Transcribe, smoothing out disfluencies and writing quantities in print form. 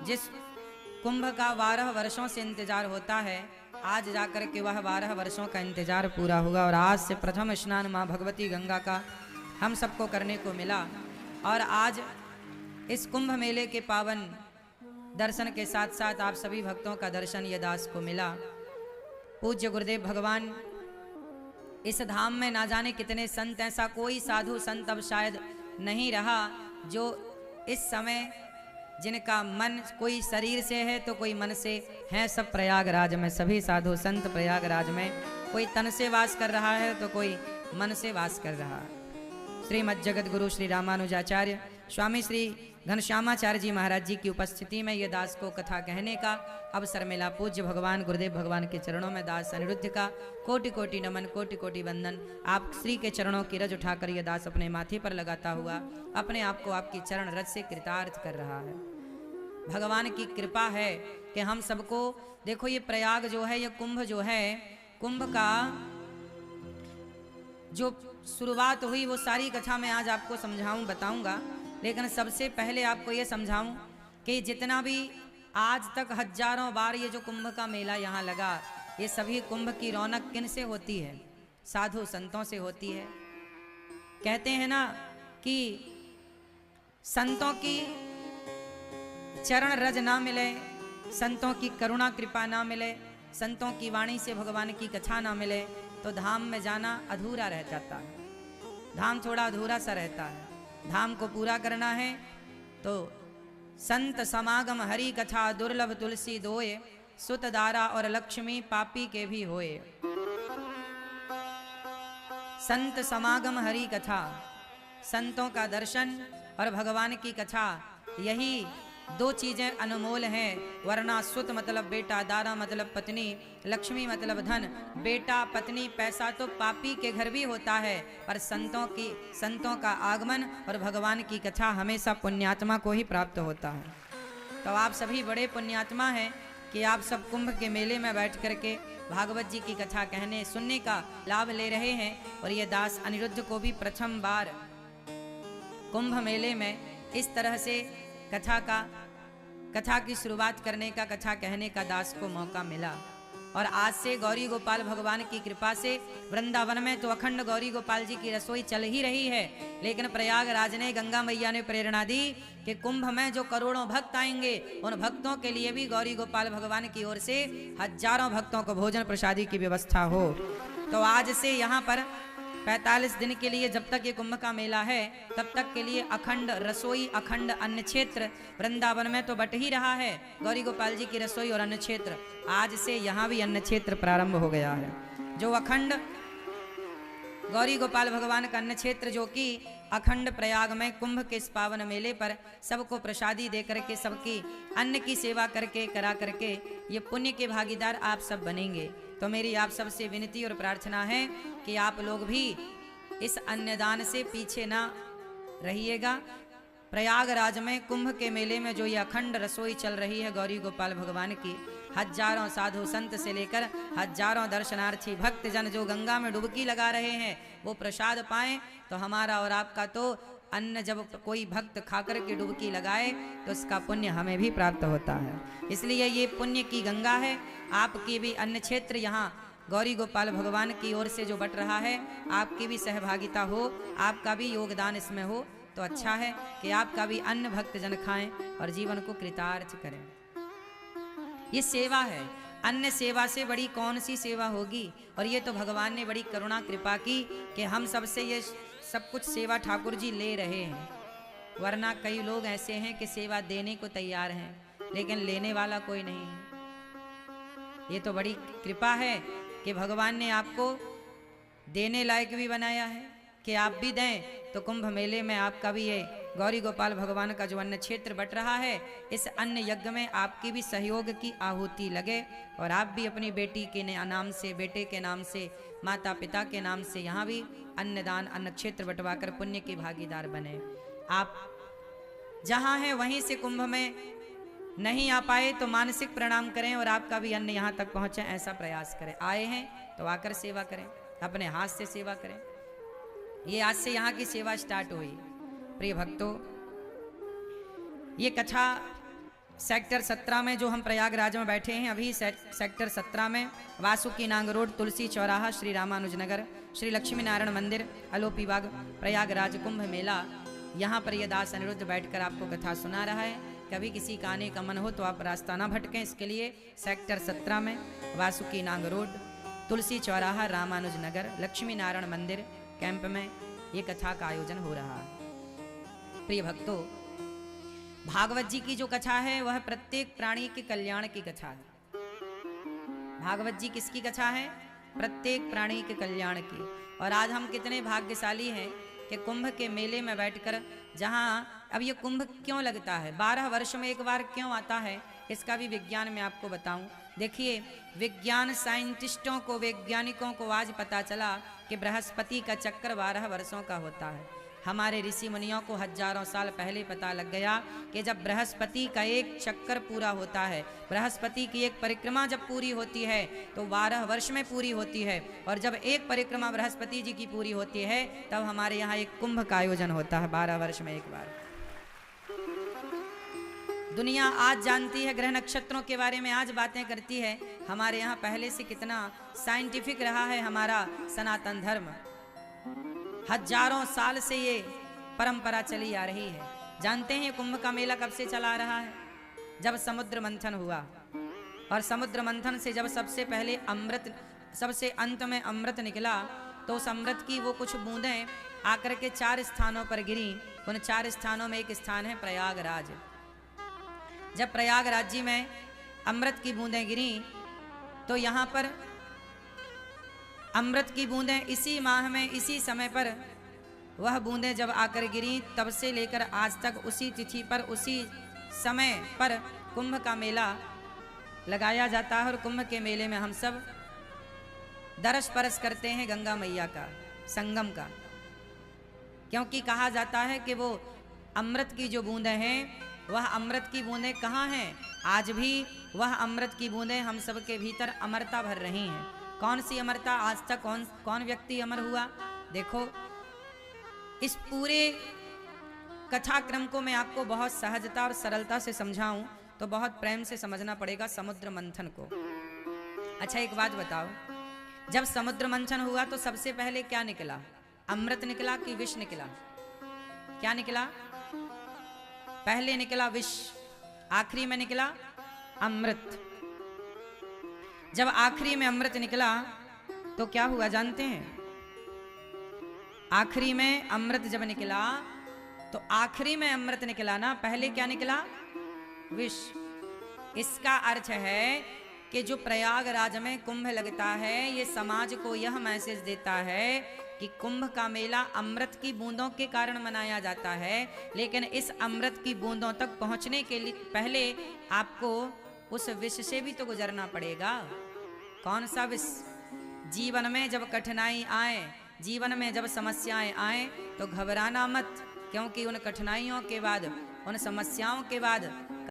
जिस कुंभ का 12 वर्षों से इंतजार होता है, आज जाकर के वह 12 वर्षों का इंतजार पूरा होगा। और आज से प्रथम स्नान माँ भगवती गंगा का हम सबको करने को मिला। और आज इस कुंभ मेले के पावन दर्शन के साथ साथ आप सभी भक्तों का दर्शन ये दास को मिला। पूज्य गुरुदेव भगवान, इस धाम में ना जाने कितने संत, ऐसा कोई साधु संत अब शायद नहीं रहा जो इस समय जिनका मन कोई शरीर से है तो कोई मन से है। सब प्रयागराज में सभी साधु संत प्रयागराज में, कोई तन से वास कर रहा है तो कोई मन से वास कर रहा है। श्रीमद् जगत गुरु श्री रामानुजाचार्य स्वामी श्री घनश्यामाचार्य जी महाराज जी की उपस्थिति में ये दास को कथा कहने का अवसर मिला। पूज्य भगवान गुरुदेव भगवान के चरणों में दास अनिरुद्ध का कोटि कोटि नमन, कोटि कोटि वंदन। आप श्री के चरणों की रज उठाकर ये दास अपने माथे पर लगाता हुआ अपने आप को आपकी चरण रज से कृतार्थ कर रहा है। भगवान की कृपा है कि हम सबको, देखो ये प्रयाग जो है, ये कुंभ जो है, कुंभ का जो शुरुआत हुई वो सारी कथा मैं आज आपको समझाऊं, बताऊंगा। लेकिन सबसे पहले आपको ये समझाऊं कि जितना भी आज तक हजारों बार ये जो कुंभ का मेला यहाँ लगा, ये सभी कुंभ की रौनक किन से होती है? साधु संतों से होती है। कहते हैं ना कि संतों की चरण रज ना मिले, संतों की करुणा कृपा ना मिले, संतों की वाणी से भगवान की कथा ना मिले तो धाम में जाना अधूरा रह जाता है। धाम थोड़ा अधूरा सा रहता है। धाम को पूरा करना है तो संत समागम हरि कथा दुर्लभ तुलसी दोए, सुत दारा और लक्ष्मी पापी के भी होए। संत समागम हरि कथा, संतों का दर्शन और भगवान की कथा, यही दो चीजें अनमोल हैं। वरना सुत मतलब बेटा, दारा मतलब पत्नी, लक्ष्मी मतलब धन। बेटा पत्नी पैसा तो पापी के घर भी होता है, पर संतों का आगमन और भगवान की कथा हमेशा पुण्यात्मा को ही प्राप्त होता है। तो आप सभी बड़े पुण्यात्मा हैं कि आप सब कुंभ के मेले में बैठ करके भागवत जी की कथा कहने सुनने का लाभ ले रहे हैं। और ये दास अनिरुद्ध को भी प्रथम बार कुंभ मेले में इस तरह से कथा की शुरुआत करने का, कथा कहने का दास को मौका मिला। और आज से गौरी गोपाल भगवान की कृपा से वृंदावन में तो अखंड गौरी गोपाल जी की रसोई चल ही रही है। लेकिन प्रयागराज ने, गंगा मैया ने प्रेरणा दी कि कुंभ में जो करोड़ों भक्त आएंगे, उन भक्तों के लिए भी गौरी गोपाल भगवान की ओर से हजारों भक्तों को भोजन प्रसादी की व्यवस्था हो। तो आज से यहाँ पर 45 दिन के लिए, जब तक ये कुंभ का मेला है तब तक के लिए अखंड रसोई, अखंड अन्न क्षेत्र वृंदावन में तो बट ही रहा है। गौरी गोपाल जी की रसोई और अन्न क्षेत्र, आज से यहाँ भी अन्न क्षेत्र प्रारंभ हो गया है। जो अखंड गौरी गोपाल भगवान का अन्न क्षेत्र, जो कि अखंड प्रयाग में कुंभ के इस पावन मेले पर सबको प्रसादी दे करके, सबकी अन्न की सेवा करके, करा करके ये पुण्य के भागीदार आप सब बनेंगे। तो मेरी आप सबसे विनती और प्रार्थना है कि आप लोग भी इस अन्नदान से पीछे ना रहिएगा। प्रयागराज में कुंभ के मेले में जो ये अखंड रसोई चल रही है गौरी गोपाल भगवान की, हजारों साधु संत से लेकर हजारों दर्शनार्थी भक्तजन जो गंगा में डुबकी लगा रहे हैं वो प्रसाद पाएं। तो हमारा और आपका तो अन्न जब कोई भक्त खाकर के डुबकी लगाए तो उसका पुण्य हमें भी प्राप्त होता है। इसलिए ये पुण्य की गंगा है। आपकी भी अन्न क्षेत्र यहाँ गौरी गोपाल भगवान की ओर से जो बट रहा है, आपकी भी सहभागिता हो, आपका भी योगदान इसमें हो तो अच्छा है कि आपका भी अन्न भक्तजन खाएं और जीवन को कृतार्थ करें। ये सेवा है। अन्य सेवा से बड़ी कौन सी सेवा होगी? और ये तो भगवान ने बड़ी करुणा कृपा की कि हम सबसे ये सब कुछ सेवा ठाकुर जी ले रहे हैं। वरना कई लोग ऐसे हैं कि सेवा देने को तैयार हैं लेकिन लेने वाला कोई नहीं है। ये तो बड़ी कृपा है कि भगवान ने आपको देने लायक भी बनाया है कि आप भी दें। तो कुंभ मेले में आपका भी ये गौरी गोपाल भगवान का जो अन्न क्षेत्र बट रहा है, इस अन्न यज्ञ में आपकी भी सहयोग की आहुति लगे और आप भी अपनी बेटी के नाम से, बेटे के नाम से, माता पिता के नाम से यहाँ भी अन्नदान, अन्न क्षेत्र बंटवाकर पुण्य के भागीदार बने। आप जहाँ हैं वहीं से कुंभ में नहीं आ पाए तो मानसिक प्रणाम करें और आपका भी अन्न यहाँ तक पहुँचे ऐसा प्रयास करें। आए हैं तो आकर सेवा करें, अपने हाथ से सेवा करें। ये आज से यहाँ की सेवा स्टार्ट हुई। प्रिय भक्तों, ये कथा सेक्टर 17 में जो हम प्रयागराज में बैठे हैं अभी सेक्टर 17 में वासुकी नांग रोड, तुलसी चौराहा, श्री रामानुज नगर, श्री लक्ष्मी नारायण मंदिर, अलोपी बाग, प्रयागराज कुंभ मेला। यहाँ पर यह दास अनिरुद्ध बैठकर आपको कथा सुना रहा है। कभी किसी का आने का मन हो तो आप रास्ता ना भटकें, इसके लिए सेक्टर 17 में वासुकी नांग रोड, तुलसी चौराहा, रामानुज नगर, लक्ष्मी नारायण मंदिर कैंप में ये कथा का आयोजन हो रहा है। प्रिय भक्तों, भागवत जी की जो कथा है वह प्रत्येक प्राणी के कल्याण की कथा है। भागवत जी किसकी कथा है? प्रत्येक प्राणी के कल्याण की। और आज हम कितने भाग्यशाली हैं कि कुंभ के मेले में बैठकर, जहां अब ये कुंभ क्यों लगता है, 12 वर्ष में एक बार क्यों आता है, इसका भी विज्ञान में आपको बताऊं। देखिए, विज्ञान साइंटिस्टों को, वैज्ञानिकों को आज पता चला कि बृहस्पति का चक्कर 12 वर्षों का होता है। हमारे ऋषि मुनियों को हजारों साल पहले पता लग गया कि जब बृहस्पति का एक चक्कर पूरा होता है, बृहस्पति की एक परिक्रमा जब पूरी होती है तो 12 वर्ष में पूरी होती है। और जब एक परिक्रमा बृहस्पति जी की पूरी होती है तब हमारे यहाँ एक कुंभ का आयोजन होता है 12 वर्ष में एक बार। दुनिया आज जानती है, ग्रह नक्षत्रों के बारे में आज बातें करती है। हमारे यहाँ पहले से कितना साइंटिफिक रहा है हमारा सनातन धर्म। हजारों साल से ये परंपरा चली आ रही है। जानते हैं कुंभ का मेला कब से चला आ रहा है? जब समुद्र मंथन हुआ, और समुद्र मंथन से जब सबसे पहले अमृत, सबसे अंत में अमृत निकला, तो उस अमृत की वो कुछ बूंदें आकर के 4 स्थानों पर गिरी। उन 4 स्थानों में एक स्थान है प्रयागराज। जब प्रयागराज जी में अमृत की बूंदें गिरी तो यहाँ पर अमृत की बूंदें इसी माह में, इसी समय पर वह बूंदें जब आकर गिरी, तब से लेकर आज तक उसी तिथि पर, उसी समय पर कुंभ का मेला लगाया जाता है। और कुंभ के मेले में हम सब दरस परस करते हैं गंगा मैया का, संगम का, क्योंकि कहा जाता है कि वो अमृत की जो बूंदें हैं, वह अमृत की बूंदें कहाँ हैं? आज भी वह अमृत की बूंदें हम सब के भीतर अमरता भर रही हैं। कौन सी अमरता? आज तक कौन व्यक्ति अमर हुआ? देखो, इस पूरे कथाक्रम को मैं आपको बहुत सहजता और सरलता से समझाऊं तो बहुत प्रेम से समझना पड़ेगा समुद्र मंथन को। अच्छा, एक बात बताओ, जब समुद्र मंथन हुआ तो सबसे पहले क्या निकला? अमृत निकला कि विष निकला? क्या निकला? पहले निकला विष, आखिरी में निकला अमृत। जब आखिरी में अमृत निकला तो क्या हुआ जानते हैं? आखिरी में अमृत जब निकला तो आखिरी में अमृत निकला ना, पहले क्या निकला? विष। इसका अर्थ है कि जो प्रयागराज में कुंभ लगता है, ये समाज को यह मैसेज देता है कि कुंभ का मेला अमृत की बूंदों के कारण मनाया जाता है, लेकिन इस अमृत की बूंदों तक पहुंचने के लिए पहले आपको उस विष से भी तो गुजरना पड़ेगा। कौन सा विष? जीवन में जब कठिनाई आए, जीवन में जब समस्याएं आए तो घबराना मत, क्योंकि उन कठिनाइयों के बाद, उन समस्याओं के बाद